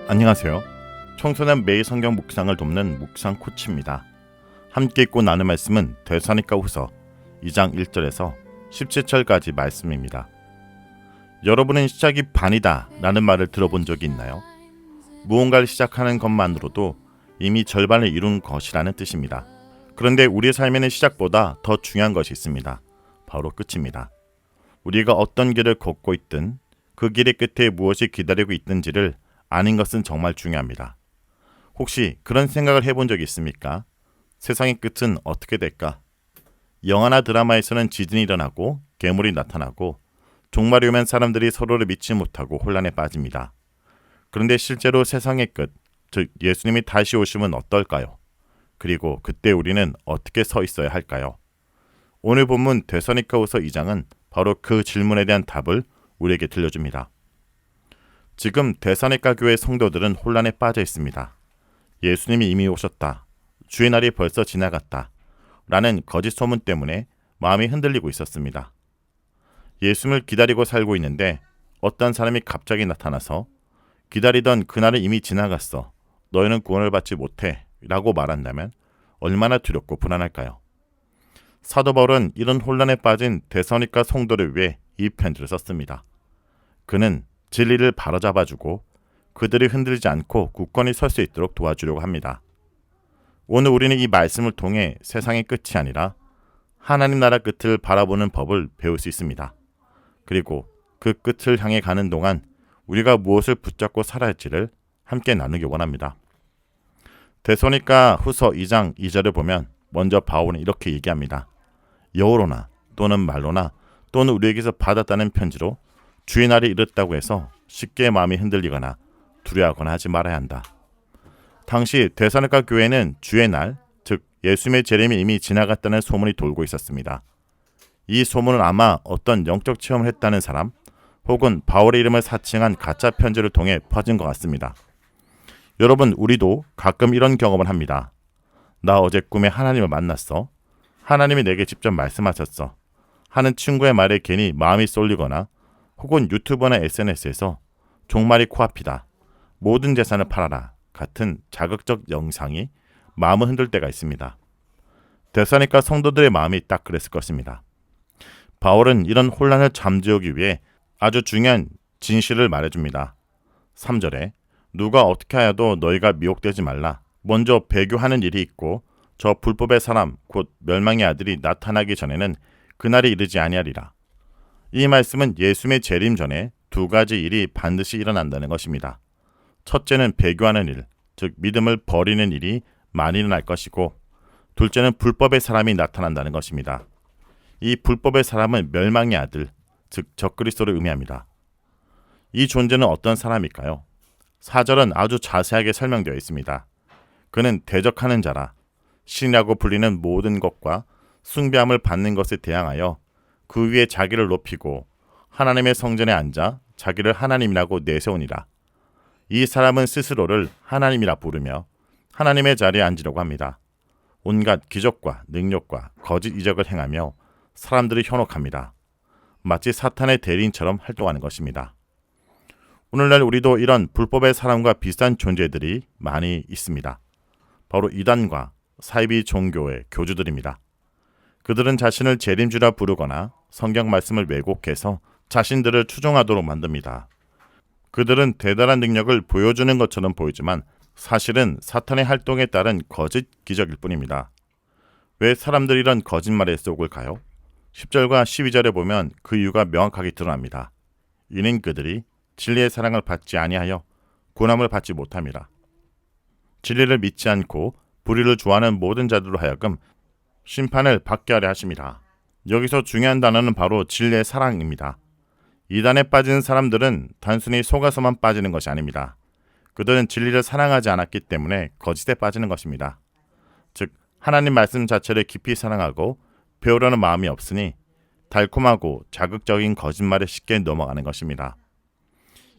안녕하세요. 청소년 매일 성경 묵상을 돕는 묵상 코치입니다. 함께 읽고 나눌 말씀은 데살로니가 후서 2장 1절에서 17절까지 말씀입니다. 여러분은 시작이 반이다 라는 말을 들어본 적이 있나요? 무언가를 시작하는 것만으로도 이미 절반을 이룬 것이라는 뜻입니다. 그런데 우리의 삶에는 시작보다 더 중요한 것이 있습니다. 바로 끝입니다. 우리가 어떤 길을 걷고 있든 그 길의 끝에 무엇이 기다리고 있든지를 아는 것은 정말 중요합니다. 혹시 그런 생각을 해본 적이 있습니까? 세상의 끝은 어떻게 될까? 영화나 드라마에서는 지진이 일어나고 괴물이 나타나고 종말이 오면 사람들이 서로를 믿지 못하고 혼란에 빠집니다. 그런데 실제로 세상의 끝, 즉 예수님이 다시 오시면 어떨까요? 그리고 그때 우리는 어떻게 서 있어야 할까요? 오늘 본문 데살로니가 후서 2장은 바로 그 질문에 대한 답을 우리에게 들려줍니다. 지금 데살로니가 교회 성도들은 혼란에 빠져 있습니다. 예수님이 이미 오셨다. 주의 날이 벌써 지나갔다. 라는 거짓 소문 때문에 마음이 흔들리고 있었습니다. 예수님을 기다리고 살고 있는데 어떤 사람이 갑자기 나타나서 기다리던 그날은 이미 지나갔어. 너희는 구원을 받지 못해. 라고 말한다면 얼마나 두렵고 불안할까요? 사도 바울은 이런 혼란에 빠진 데살로니가 성도를 위해 이 편지를 썼습니다. 그는 진리를 바로잡아주고 그들이 흔들리지 않고 굳건히 설 수 있도록 도와주려고 합니다. 오늘 우리는 이 말씀을 통해 세상의 끝이 아니라 하나님 나라 끝을 바라보는 법을 배울 수 있습니다. 그리고 그 끝을 향해 가는 동안 우리가 무엇을 붙잡고 살아야 할지를 함께 나누기 원합니다. 데살로니가 후서 2장 2절을 보면 먼저 바울은 이렇게 얘기합니다. 여호로나 또는 말로나 또는 우리에게서 받았다는 편지로 주의 날이 이르렀다고 해서 쉽게 마음이 흔들리거나 두려워하거나 하지 말아야 한다. 당시 데살로니가 교회는 주의 날, 즉 예수님의 재림이 이미 지나갔다는 소문이 돌고 있었습니다. 이 소문은 아마 어떤 영적 체험을 했다는 사람 혹은 바울의 이름을 사칭한 가짜 편지를 통해 퍼진 것 같습니다. 여러분, 우리도 가끔 이런 경험을 합니다. 나 어제 꿈에 하나님을 만났어. 하나님이 내게 직접 말씀하셨어. 하는 친구의 말에 괜히 마음이 쏠리거나 혹은 유튜브나 SNS에서 종말이 코앞이다. 모든 재산을 팔아라. 같은 자극적 영상이 마음을 흔들 때가 있습니다. 데살로니가 성도들의 마음이 딱 그랬을 것입니다. 바울은 이런 혼란을 잠재우기 위해 아주 중요한 진실을 말해줍니다. 3절에 누가 어떻게 하여도 너희가 미혹되지 말라. 먼저 배교하는 일이 있고 저 불법의 사람 곧 멸망의 아들이 나타나기 전에는 그날이 이르지 아니하리라. 이 말씀은 예수님의 재림 전에 두 가지 일이 반드시 일어난다는 것입니다. 첫째는 배교하는 일, 즉 믿음을 버리는 일이 많이 일어날 것이고 둘째는 불법의 사람이 나타난다는 것입니다. 이 불법의 사람은 멸망의 아들, 즉 적그리스도를 의미합니다. 이 존재는 어떤 사람일까요? 4절은 아주 자세하게 설명되어 있습니다. 그는 대적하는 자라 신이라고 불리는 모든 것과 숭배함을 받는 것에 대항하여 그 위에 자기를 높이고 하나님의 성전에 앉아 자기를 하나님이라고 내세우니라. 이 사람은 스스로를 하나님이라 부르며 하나님의 자리에 앉으려고 합니다. 온갖 기적과 능력과 거짓 이적을 행하며 사람들을 현혹합니다. 마치 사탄의 대리인처럼 활동하는 것입니다. 오늘날 우리도 이런 불법의 사람과 비슷한 존재들이 많이 있습니다. 바로 이단과 사이비 종교의 교주들입니다. 그들은 자신을 재림주라 부르거나 성경 말씀을 왜곡해서 자신들을 추종하도록 만듭니다. 그들은 대단한 능력을 보여주는 것처럼 보이지만 사실은 사탄의 활동에 따른 거짓 기적일 뿐입니다. 왜 사람들이 이런 거짓말에 속을까요? 10절과 12절에 보면 그 이유가 명확하게 드러납니다. 이는 그들이 진리의 사랑을 받지 아니하여 구원함을 받지 못함이라. 진리를 믿지 않고 불의를 좋아하는 모든 자들로 하여금 심판을 받게 하려 하심이라. 여기서 중요한 단어는 바로 진리의 사랑입니다. 이단에 빠진 사람들은 단순히 속아서만 빠지는 것이 아닙니다. 그들은 진리를 사랑하지 않았기 때문에 거짓에 빠지는 것입니다. 즉 하나님 말씀 자체를 깊이 사랑하고 배우려는 마음이 없으니 달콤하고 자극적인 거짓말에 쉽게 넘어가는 것입니다.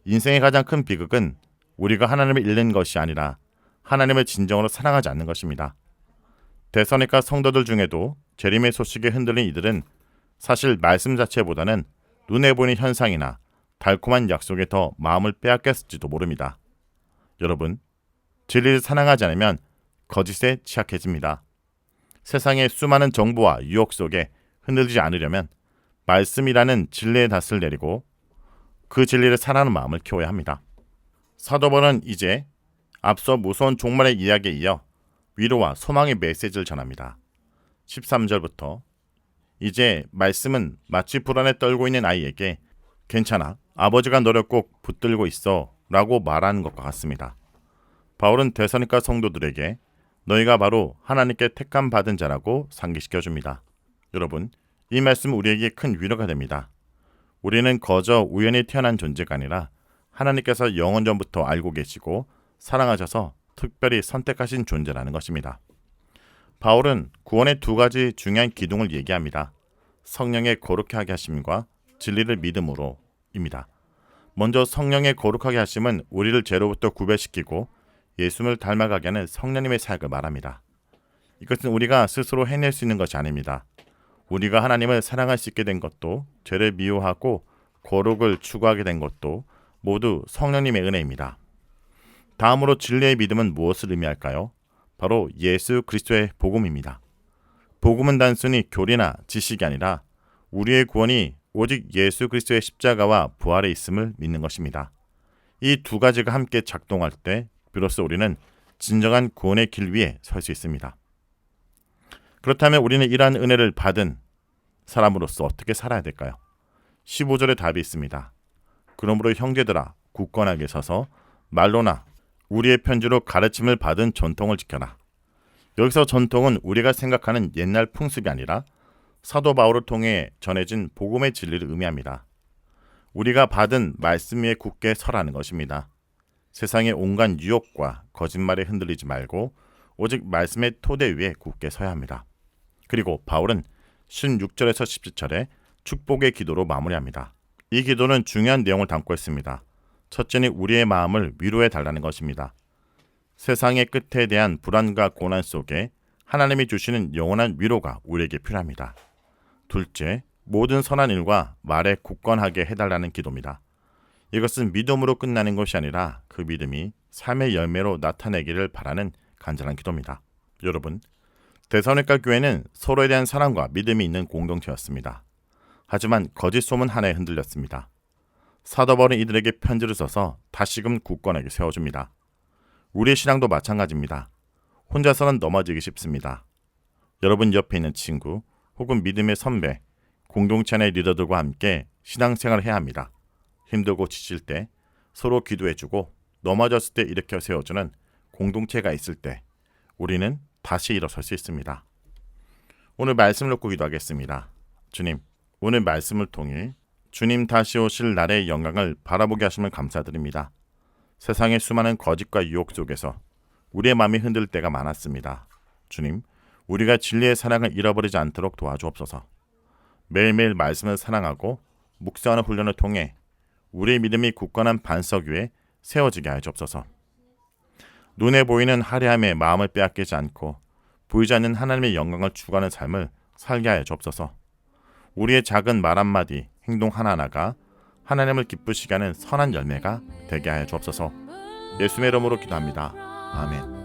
인생의 가장 큰 비극은 우리가 하나님을 잃는 것이 아니라 하나님을 진정으로 사랑하지 않는 것입니다. 데살로니가 성도들 중에도 재림의 소식에 흔들린 이들은 사실 말씀 자체보다는 눈에 보이는 현상이나 달콤한 약속에 더 마음을 빼앗겼을지도 모릅니다. 여러분, 진리를 사랑하지 않으면 거짓에 취약해집니다. 세상의 수많은 정보와 유혹 속에 흔들리지 않으려면 말씀이라는 진리의 닷을 내리고 그 진리를 사랑하는 마음을 키워야 합니다. 사도 바울은 이제 앞서 무서운 종말의 이야기에 이어 위로와 소망의 메시지를 전합니다. 13절부터 이제 말씀은 마치 불안에 떨고 있는 아이에게 괜찮아, 아버지가 너를 꼭 붙들고 있어 라고 말하는 것과 같습니다. 바울은 데살로니가 성도들에게 너희가 바로 하나님께 택함 받은 자라고 상기시켜줍니다. 여러분, 이 말씀은 우리에게 큰 위로가 됩니다. 우리는 거저 우연히 태어난 존재가 아니라 하나님께서 영원 전부터 알고 계시고 사랑하셔서 특별히 선택하신 존재라는 것입니다. 바울은 구원의 두 가지 중요한 기둥을 얘기합니다. 성령의 거룩하게 하심과 진리를 믿음으로입니다. 먼저 성령의 거룩하게 하심은 우리를 죄로부터 구별시키고 예수님을 닮아가게 하는 성령님의 사역을 말합니다. 이것은 우리가 스스로 해낼 수 있는 것이 아닙니다. 우리가 하나님을 사랑할 수 있게 된 것도, 죄를 미워하고 거룩을 추구하게 된 것도 모두 성령님의 은혜입니다. 다음으로 진리의 믿음은 무엇을 의미할까요? 바로 예수 그리스도의 복음입니다. 복음은 단순히 교리나 지식이 아니라 우리의 구원이 오직 예수 그리스도의 십자가와 부활에 있음을 믿는 것입니다. 이 두 가지가 함께 작동할 때 비로소 우리는 진정한 구원의 길 위에 설 수 있습니다. 그렇다면 우리는 이러한 은혜를 받은 사람으로서 어떻게 살아야 될까요? 15절에 답이 있습니다. 그러므로 형제들아, 굳건하게 서서 말로나 우리의 편지로 가르침을 받은 전통을 지켜라. 여기서 전통은 우리가 생각하는 옛날 풍습이 아니라 사도 바울을 통해 전해진 복음의 진리를 의미합니다. 우리가 받은 말씀 위에 굳게 서라는 것입니다. 세상의 온갖 유혹과 거짓말에 흔들리지 말고 오직 말씀의 토대 위에 굳게 서야 합니다. 그리고 바울은 16절에서 17절에 축복의 기도로 마무리합니다. 이 기도는 중요한 내용을 담고 있습니다. 첫째는 우리의 마음을 위로해 달라는 것입니다. 세상의 끝에 대한 불안과 고난 속에 하나님이 주시는 영원한 위로가 우리에게 필요합니다. 둘째, 모든 선한 일과 말에 굳건하게 해달라는 기도입니다. 이것은 믿음으로 끝나는 것이 아니라 그 믿음이 삶의 열매로 나타내기를 바라는 간절한 기도입니다. 여러분, 데살로니가 교회는 서로에 대한 사랑과 믿음이 있는 공동체였습니다. 하지만 거짓 소문 하나에 흔들렸습니다. 사도 바울은 이들에게 편지를 써서 다시금 굳건하게 세워줍니다. 우리의 신앙도 마찬가지입니다. 혼자서는 넘어지기 쉽습니다. 여러분 옆에 있는 친구 혹은 믿음의 선배, 공동체 내 리더들과 함께 신앙생활을 해야 합니다. 힘들고 지칠 때 서로 기도해주고 넘어졌을 때 일으켜 세워주는 공동체가 있을 때 우리는 다시 일어설 수 있습니다. 오늘 말씀을 놓고 기도하겠습니다. 주님, 오늘 말씀을 통해 주님 다시 오실 날의 영광을 바라보게 하심을 감사드립니다. 세상의 수많은 거짓과 유혹 속에서 우리의 마음이 흔들 때가 많았습니다. 주님, 우리가 진리의 사랑을 잃어버리지 않도록 도와주옵소서. 매일매일 말씀을 사랑하고 묵상하는 훈련을 통해 우리의 믿음이 굳건한 반석 위에 세워지게 하여 주옵소서. 눈에 보이는 화려함에 마음을 빼앗기지 않고 보이지 않는 하나님의 영광을 추구하는 삶을 살게 하여 주옵소서. 우리의 작은 말 한마디, 행동 하나하나가 하나님을 기쁘시게 하는 선한 열매가 되게 하여 주옵소서. 예수의 이름으로 기도합니다. 아멘.